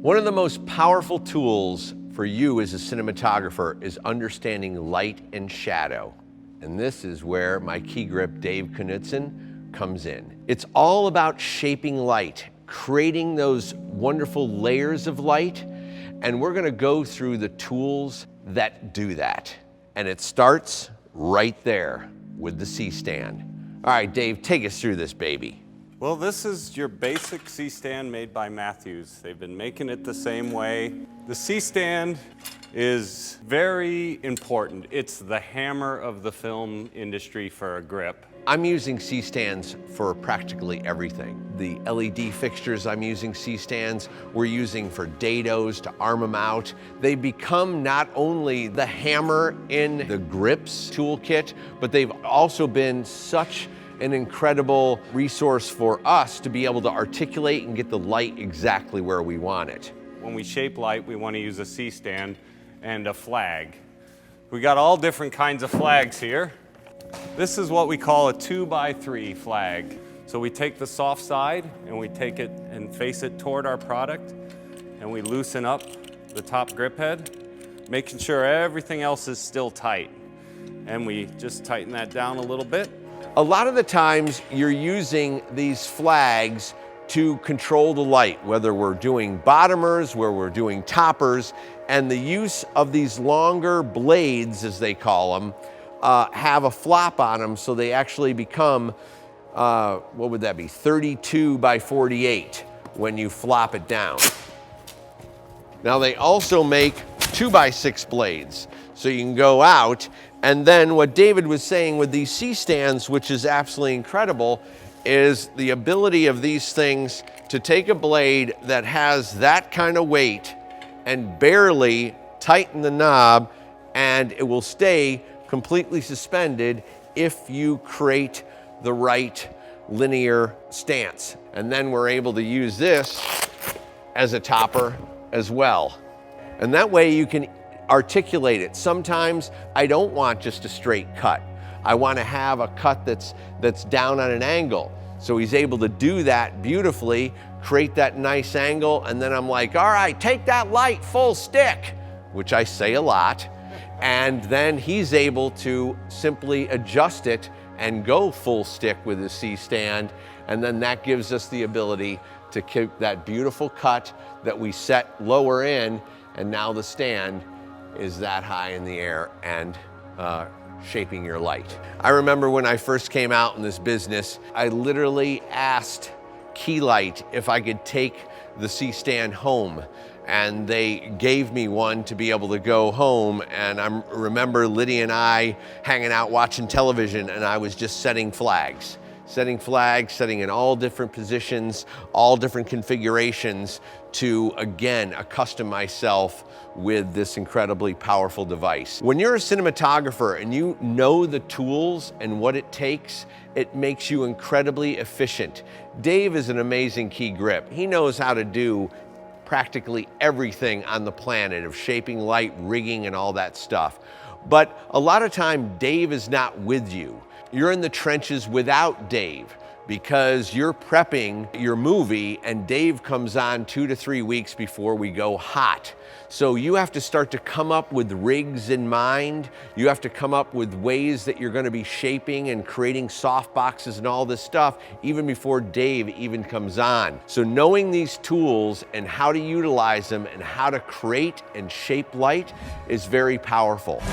One of the most powerful tools for you as a cinematographer is understanding light and shadow. And this is where my key grip, Dave Knudson, comes in. It's all about shaping light, creating those wonderful layers of light, and we're gonna go through the tools that do that. And it starts right there with the C-stand. All right, Dave, take us through this baby. Well, this is your basic C-stand made by Matthews. They've been making it the same way. The C-stand is very important. It's the hammer of the film industry for a grip. I'm using C-stands for practically everything. The LED fixtures I'm using C-stands, we're using for dados to arm them out. They become not only the hammer in the grips toolkit, but they've also been such an incredible resource for us to be able to articulate and get the light exactly where we want it. When we shape light, we want to use a C-stand and a flag. We got all different kinds of flags here. This is what we call a 2x3 flag. So we take the soft side and we take it and face it toward our product, and we loosen up the top grip head, making sure everything else is still tight. And we just tighten that down a little bit. A lot of the times you're using these flags to control the light, whether we're doing bottomers, where we're doing toppers, and the use of these longer blades, as they call them, have a flop on them, so they actually become, what would that be, 32 by 48 when you flop it down. Now they also make 2x6 blades, so you can go out, and then what David was saying with these C-stands, which is absolutely incredible, is the ability of these things to take a blade that has that kind of weight and barely tighten the knob, and it will stay completely suspended if you create the right linear stance. And then we're able to use this as a topper as well. And that way you can articulate it. Sometimes I don't want just a straight cut. I want to have a cut that's down on an angle. So he's able to do that beautifully, create that nice angle, and then I'm like, all right, take that light full stick, which I say a lot, and then he's able to simply adjust it and go full stick with the C-stand, and then that gives us the ability to keep that beautiful cut that we set lower in, and now the stand is that high in the air and shaping your light. I remember when I first came out in this business, I literally asked Keylight if I could take the C-stand home, and they gave me one to be able to go home. And I remember Lydia and I hanging out watching television, and I was just setting flags, setting in all different positions, all different configurations to, again, accustom myself with this incredibly powerful device. When you're a cinematographer and you know the tools and what it takes, it makes you incredibly efficient. Dave is an amazing key grip. He knows how to do practically everything on the planet of shaping light, rigging, and all that stuff. But a lot of time, Dave is not with you. You're in the trenches without Dave because you're prepping your movie and Dave comes on 2 to 3 weeks before we go hot. So you have to start to come up with rigs in mind. You have to come up with ways that you're gonna be shaping and creating soft boxes and all this stuff even before Dave even comes on. So knowing these tools and how to utilize them and how to create and shape light is very powerful.